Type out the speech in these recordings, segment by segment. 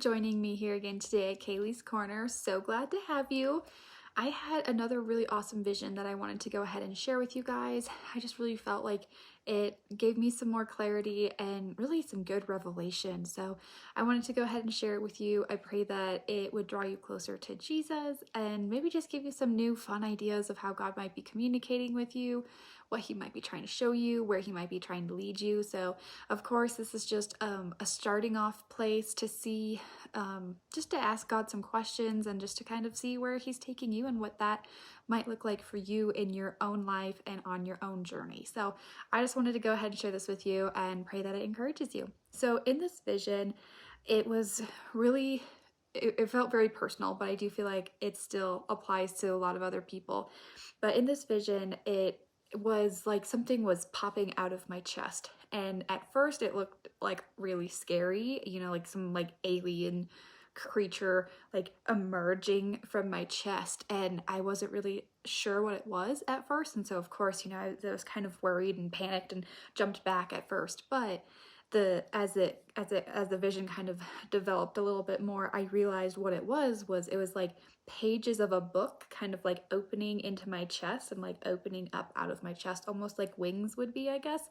joining me here again today at Kaylee's Corner. So glad to have you. I had another really awesome vision that I wanted to go ahead and share with you guys. I just really felt like it gave me some more clarity and really some good revelation. So I wanted to go ahead and share it with you. I pray that it would draw you closer to Jesus and maybe just give you some new fun ideas of how God might be communicating with you, what he might be trying to show you, where he might be trying to lead you. So of course, this is just a starting off place to see, just to ask God some questions and just to kind of see where he's taking you and what that might look like for you in your own life and on your own journey. So I just wanted to go ahead and share this with you and pray that it encourages you. So in this vision, it was really, it felt very personal, but I do feel like it still applies to a lot of other people. But in this vision, it was like something was popping out of my chest, and at first it looked like really scary, like some like alien creature like emerging from my chest, and I wasn't really sure what it was at first. And so of course, I was kind of worried and panicked and jumped back at first. But as the vision kind of developed a little bit more, I realized what it was it was like pages of a book kind of like opening into my chest and like opening up out of my chest, almost like wings would be, I guess.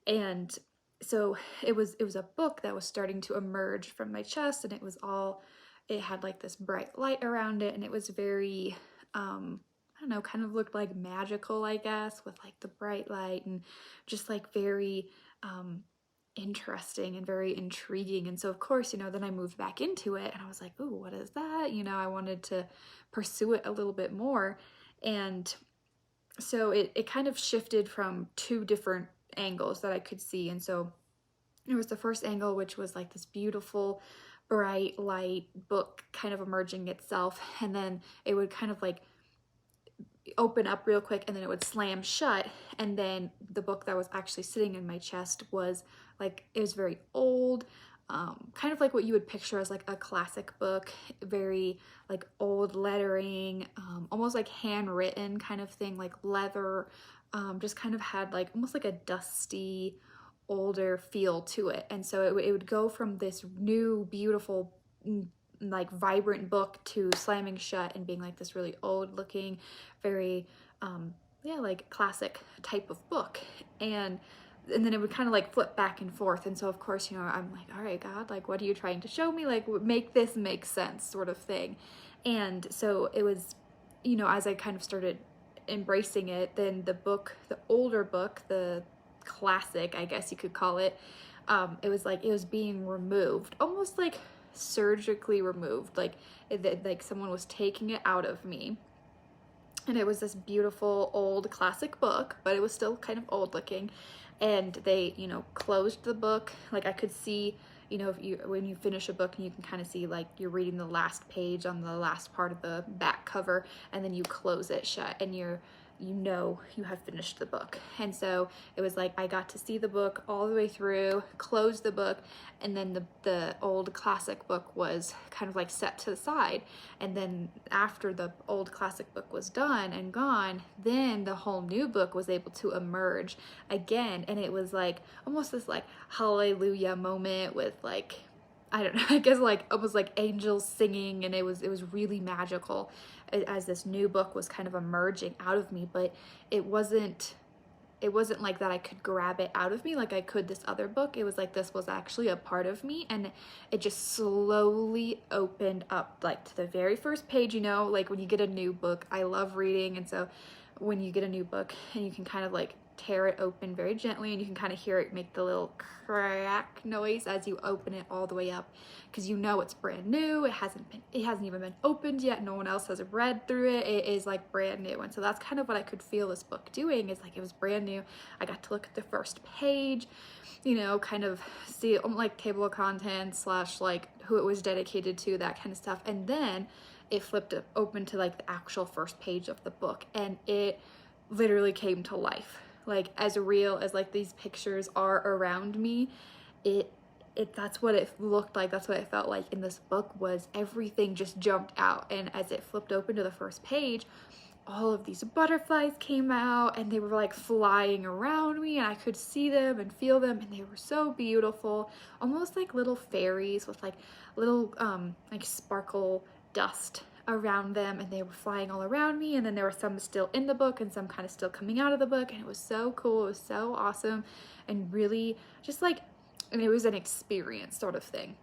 And so it was a book that was starting to emerge from my chest, and it had like this bright light around it, and it was very I don't know, kind of looked like magical, I guess, with like the bright light and just like very interesting and very intriguing. And so of course, then I moved back into it and I was like, ooh, what is that? I wanted to pursue it a little bit more. And so it kind of shifted from two different angles that I could see. And so there was the first angle, which was like this beautiful bright light book kind of emerging itself, and then it would kind of like open up real quick and then it would slam shut. And then the book that was actually sitting in my chest was like, it was very old, kind of like what you would picture as like a classic book, very like old lettering, almost like handwritten kind of thing, like leather, just kind of had like almost like a dusty older feel to it. And so it would go from this new beautiful like vibrant book to slamming shut and being like this really old looking, very like classic type of book. And then it would kind of like flip back and forth. And so of course, I'm like, all right, God, like, what are you trying to show me? Like, make this make sense, sort of thing. And so it was, as I kind of started embracing it, then the older book, the classic, I guess you could call it, it was like it was being removed, almost like surgically removed, like someone was taking it out of me. And it was this beautiful old classic book, but it was still kind of old looking. And they, closed the book. Like I could see, when you finish a book and you can kind of see like you're reading the last page on the last part of the back cover, and then you close it shut and you have finished the book. And so it was like I got to see the book all the way through, close the book, and then the old classic book was kind of like set to the side. And then after the old classic book was done and gone, then the whole new book was able to emerge again. And it was like almost this like hallelujah moment with like, I don't know, I guess like almost like angels singing, and it was really magical as this new book was kind of emerging out of me. But it wasn't like that I could grab it out of me like I could this other book. It was like this was actually a part of me, and it just slowly opened up, like to the very first page. Like when you get a new book, I love reading, and so when you get a new book and you can kind of like tear it open very gently, and you can kind of hear it make the little crack noise as you open it all the way up, because it's brand new. It hasn't even been opened yet. No one else has read through it. It is like brand new. And so that's kind of what I could feel this book doing, is like it was brand new. I got to look at the first page, kind of see like table of contents / like who it was dedicated to, that kind of stuff. And then it flipped open to like the actual first page of the book, and it literally came to life. Like as real as like these pictures are around me, that's what it looked like. That's what it felt like in this book. Was everything just jumped out. And as it flipped open to the first page, all of these butterflies came out and they were like flying around me and I could see them and feel them and they were so beautiful, almost like little fairies with like little like sparkle dust around them, and they were flying all around me, and then there were some still in the book and some kind of still coming out of the book, and it was so cool. It was so awesome and really just like, and it was an experience sort of thing.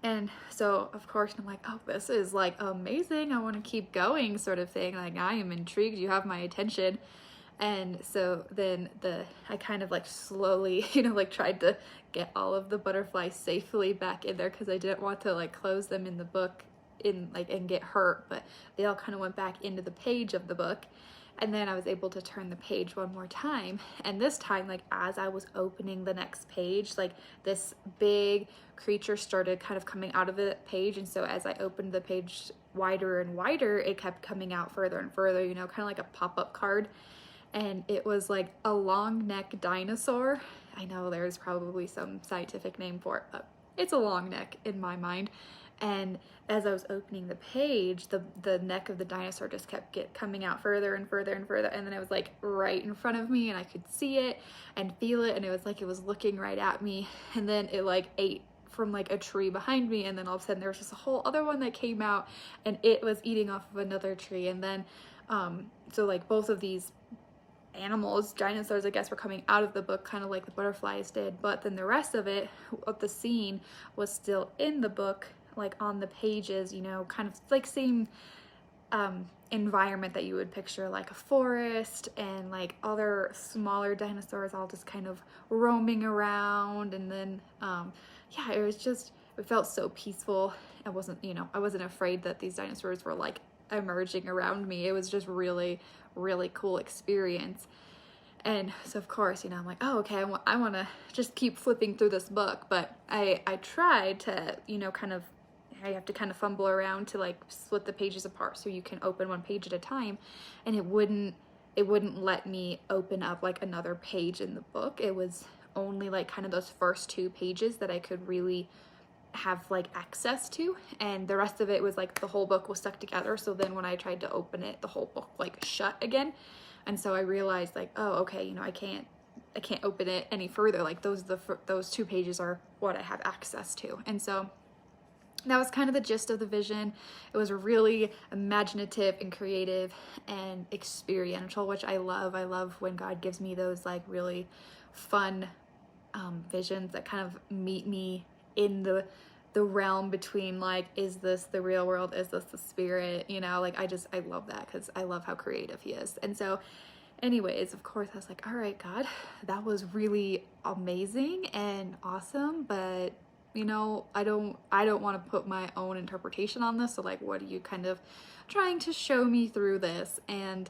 And so of course I'm like, oh, this is like amazing, I want to keep going sort of thing, like I am intrigued, you have my attention. And so then I kind of like slowly, you know, like tried to get all of the butterflies safely back in there because I didn't want to like close them in the book in like and get hurt, but they all kind of went back into the page of the book. And then I was able to turn the page one more time, and this time, like as I was opening the next page, like this big creature started kind of coming out of the page, and so as I opened the page wider and wider, it kept coming out further and further, you know, kind of like a pop-up card. And it was like a long neck dinosaur. I know there's probably some scientific name for it, but it's a long neck in my mind. And as I was opening the page, the neck of the dinosaur just kept coming out further and further and further, and then it was like right in front of me and I could see it and feel it, and it was like it was looking right at me, and then it like ate from like a tree behind me, and then all of a sudden there was just a whole other one that came out and it was eating off of another tree. And then so like both of these animals, dinosaurs, I guess, were coming out of the book kind of like the butterflies did, but then the rest of it, of the scene, was still in the book, like on the pages, you know, kind of like same environment that you would picture, like a forest and like other smaller dinosaurs all just kind of roaming around. And then yeah, it was just, it felt so peaceful. I wasn't, you know, I wasn't afraid that these dinosaurs were like emerging around me. It was just really cool experience. And so of course, you know, I'm like, oh, okay, I want to just keep flipping through this book, but I tried to, you know, kind of, I have to kind of fumble around to like split the pages apart so you can open one page at a time, and it wouldn't let me open up like another page in the book. It was only like kind of those first two pages that I could really have like access to, and the rest of it was like the whole book was stuck together. So then when I tried to open it, the whole book like shut again. And so I realized like, oh, okay, you know, I can't open it any further. Like those two pages are what I have access to. And so that was kind of the gist of the vision. It was really imaginative and creative and experiential, which I love. I love when God gives me those like really fun visions that kind of meet me in the realm between like, is this the real world? Is this the spirit? You know, like I love that because I love how creative he is. And so anyways, of course I was like, all right, God, that was really amazing and awesome, but you know, I don't want to put my own interpretation on this. So like, what are you kind of trying to show me through this? And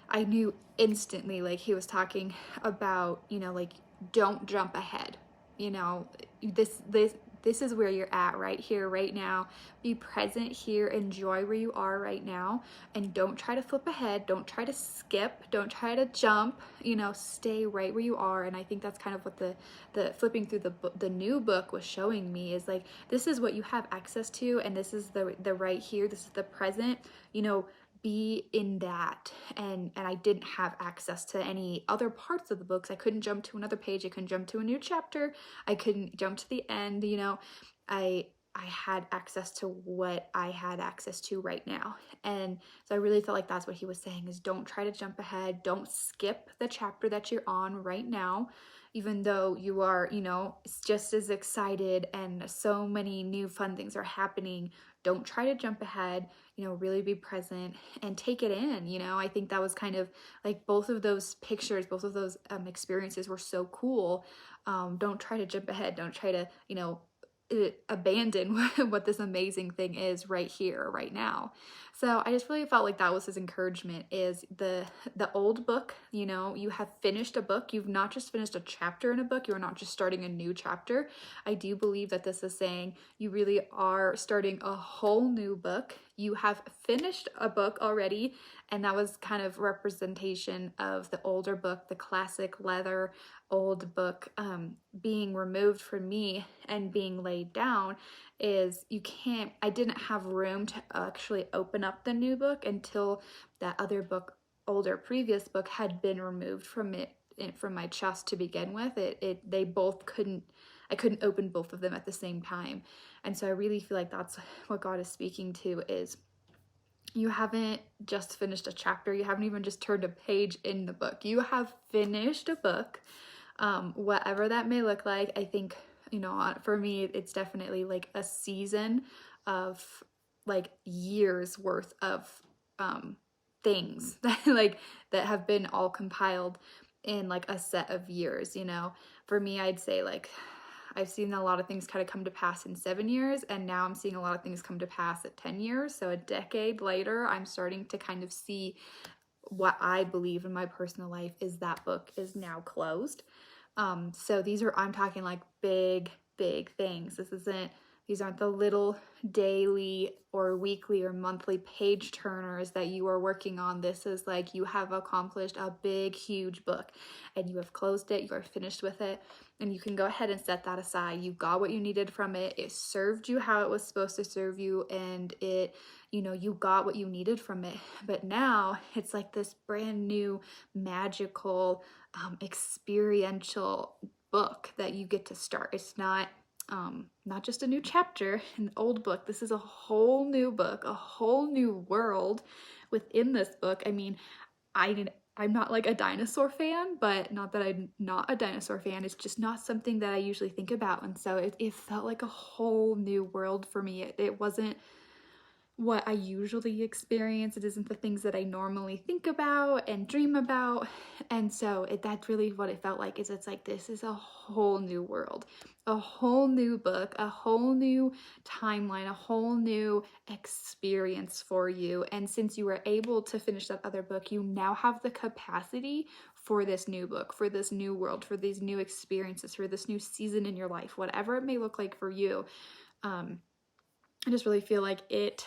I knew instantly, like he was talking about, you know, like don't jump ahead. You know, this is where you're at right here, right now. Be present here, enjoy where you are right now, and don't try to flip ahead, don't try to skip, don't try to jump, you know, stay right where you are. And I think that's kind of what the flipping through the new book was showing me, is like, this is what you have access to, and this is the right here, this is the present, you know, be in that. And I didn't have access to any other parts of the books. I couldn't jump to another page, I couldn't jump to a new chapter, I couldn't jump to the end, you know. I had access to what I had access to right now. And so I really felt like that's what he was saying, is don't try to jump ahead, don't skip the chapter that you're on right now, even though you are, you know, just as excited and so many new fun things are happening. Don't try to jump ahead, you know, really be present and take it in. You know, I think that was kind of like both of those pictures, both of those experiences were so cool. Don't try to jump ahead, don't try to, you know, abandon what this amazing thing is right here, right now. So I just really felt like that was his encouragement, is the old book, you know, you have finished a book. You've not just finished a chapter in a book, you're not just starting a new chapter. I do believe that this is saying you really are starting a whole new book. You have finished a book already, and that was kind of representation of the older book, the classic leather old book being removed from me and being laid down. is I didn't have room to actually open up the new book until that other book, older previous book, had been removed from from my chest to begin with. They both I couldn't open both of them at the same time. And so I really feel like that's what God is speaking to, is you haven't just finished a chapter. You haven't even just turned a page in the book. You have finished a book, whatever that may look like. I think, for me, it's definitely like a season of like years worth of things that have been all compiled in like a set of years. For me, I'd say like I've seen a lot of things kind of come to pass in 7 years, and now I'm seeing a lot of things come to pass at 10 years. So a decade later, I'm starting to kind of see what I believe in my personal life is that book is now closed. So I'm talking like big, big things. These aren't the little daily or weekly or monthly page turners that you are working on. This is like you have accomplished a big, huge book, and you have closed it, you are finished with it, and you can go ahead and set that aside. You got what you needed from it. It served you how it was supposed to serve you, and you got what you needed from it. But now it's like this brand new, magical, experiential book that you get to start. It's not just a new chapter, an old book. This is a whole new book, a whole new world within this book. I mean, I'm not like a dinosaur fan, but not that I'm not a dinosaur fan. It's just not something that I usually think about. And so it felt like a whole new world for me. It wasn't what I usually experience. It isn't the things that I normally think about and dream about. And so that's really what it felt like. It's like, this is a whole new world, a whole new book, a whole new timeline, a whole new experience for you. And since you were able to finish that other book, you now have the capacity for this new book, for this new world, for these new experiences, for this new season in your life, whatever it may look like for you. I just really feel like it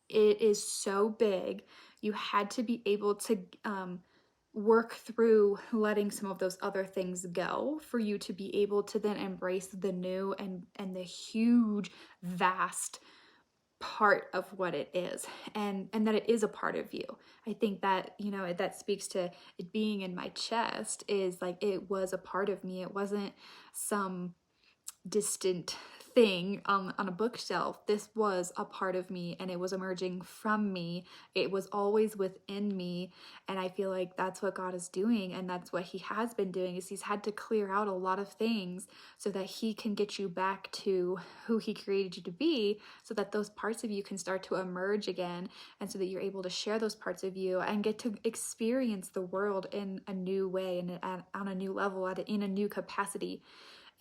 is so big. You had to be able to work through letting some of those other things go for you to be able to then embrace the new and the huge, vast part of what it is, and that it is a part of you. I think that that speaks to it being in my chest, is like it was a part of me. It wasn't some distant thing on a bookshelf. This was a part of me, and it was emerging from me. It was always within me. And I feel like that's what God is doing, and that's what he has been doing, is he's had to clear out a lot of things so that he can get you back to who he created you to be, so that those parts of you can start to emerge again, and so that you're able to share those parts of you and get to experience the world in a new way and on a new level, in a new capacity.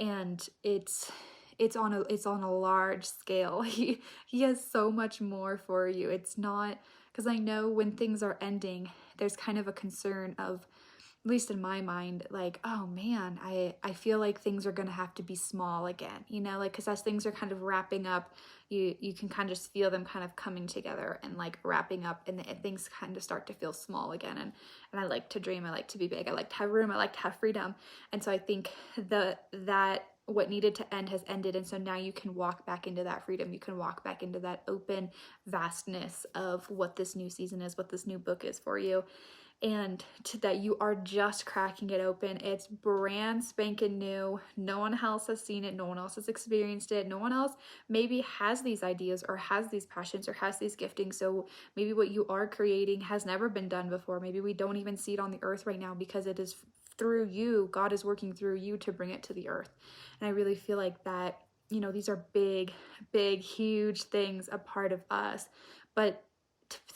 And it's on a large scale. He has so much more for you. It's not, because I know when things are ending, there's kind of a concern of, at least in my mind, like, oh man, I feel like things are gonna have to be small again, like, because as things are kind of wrapping up, you can kind of just feel them kind of coming together and like wrapping up, and things kind of start to feel small again. And I like to dream, I like to be big, I like to have room, I like to have freedom. And so I think that what needed to end has ended, and so now you can walk back into that freedom. You can walk back into that open vastness of what this new season is, what this new book is for you. And that you are just cracking it open. It's brand spanking new. No one else has seen it. No one else has experienced it. No one else maybe has these ideas or has these passions or has these giftings. So maybe what you are creating has never been done before. Maybe we don't even see it on the earth right now, because it is through you. God is working through you to bring it to the earth. And I really feel like that, these are big, big, huge things, a part of us. But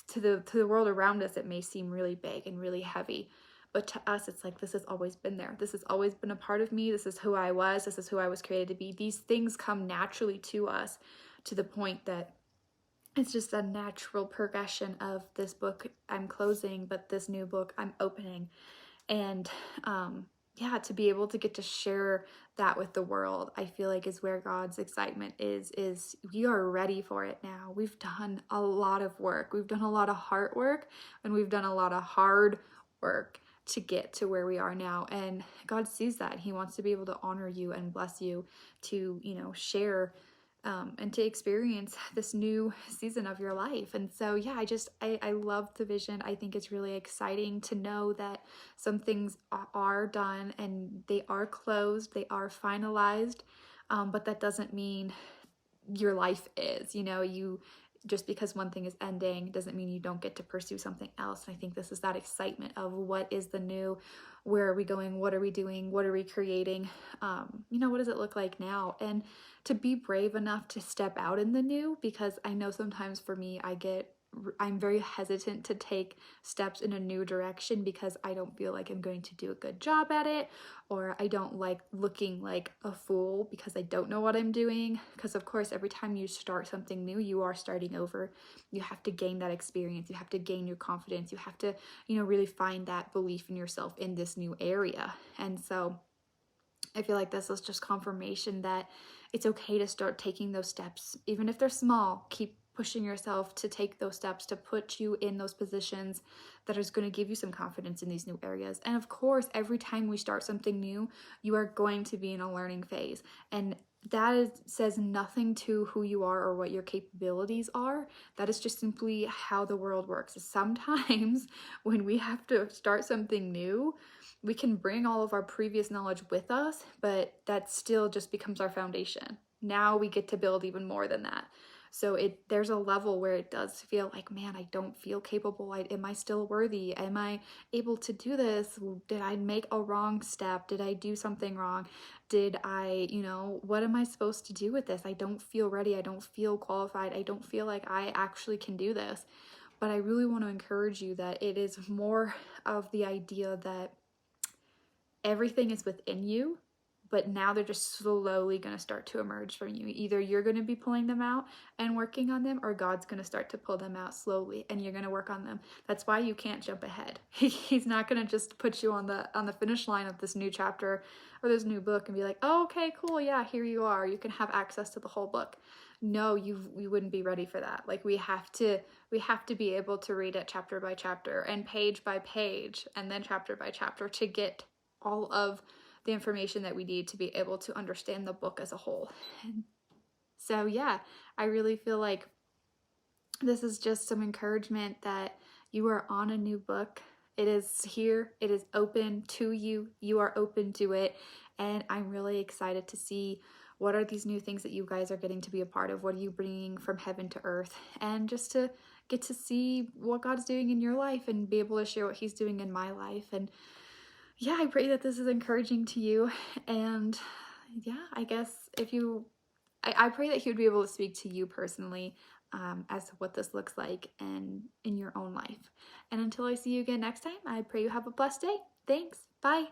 to the world around us, it may seem really big and really heavy, but to us, it's like, this has always been there. This has always been a part of me. This is who I was. This is who I was created to be. These things come naturally to us, to the point that it's just a natural progression of this book I'm closing, but this new book I'm opening. And to be able to get to share that with the world, I feel like is where God's excitement is we are ready for it now. We've done a lot of work. We've done a lot of heart work, and we've done a lot of hard work to get to where we are now. And God sees that. He wants to be able to honor you and bless you to, share and to experience this new season of your life. And so, yeah, I love the vision. I think it's really exciting to know that some things are done and they are closed, they are finalized, but that doesn't mean your life is, you just because one thing is ending doesn't mean you don't get to pursue something else. And I think this is that excitement of what is the new, where are we going, what are we doing, what are we creating, what does it look like now? And to be brave enough to step out in the new, because I know sometimes for me, I'm very hesitant to take steps in a new direction because I don't feel like I'm going to do a good job at it, or I don't like looking like a fool because I don't know what I'm doing. Because of course, every time you start something new, you are starting over. You have to gain that experience. You have to gain your confidence. You have to, really find that belief in yourself in this new area. And so I feel like this is just confirmation that it's okay to start taking those steps, even if they're small. Keep pushing yourself to take those steps to put you in those positions that is going to give you some confidence in these new areas. And of course, every time we start something new, you are going to be in a learning phase. And says nothing to who you are or what your capabilities are. That is just simply how the world works. Sometimes when we have to start something new, we can bring all of our previous knowledge with us, but that still just becomes our foundation. Now we get to build even more than that. So there's a level where it does feel like, man, I don't feel capable. Am I still worthy? Am I able to do this? Did I make a wrong step? Did I do something wrong? Did I, what am I supposed to do with this? I don't feel ready. I don't feel qualified. I don't feel like I actually can do this. But I really want to encourage you that it is more of the idea that everything is within you, but now they're just slowly going to start to emerge from you. Either you're going to be pulling them out and working on them, or God's going to start to pull them out slowly and you're going to work on them. That's why you can't jump ahead. He's not going to just put you on the finish line of this new chapter or this new book and be like, oh, okay, cool. Yeah, here you are. You can have access to the whole book. No, you wouldn't be ready for that. Like we have to be able to read it chapter by chapter and page by page and then chapter by chapter to get all of the information that we need to be able to understand the book as a whole. So yeah, I really feel like this is just some encouragement that you are on a new book. It is here. It is open to you. You are open to it. And I'm really excited to see what are these new things that you guys are getting to be a part of. What are you bringing from heaven to earth? And just to get to see what God's doing in your life and be able to share what he's doing in my life. And yeah, I pray that this is encouraging to you. And yeah, I guess I pray that he would be able to speak to you personally as to what this looks like and in your own life. And until I see you again next time, I pray you have a blessed day. Thanks. Bye.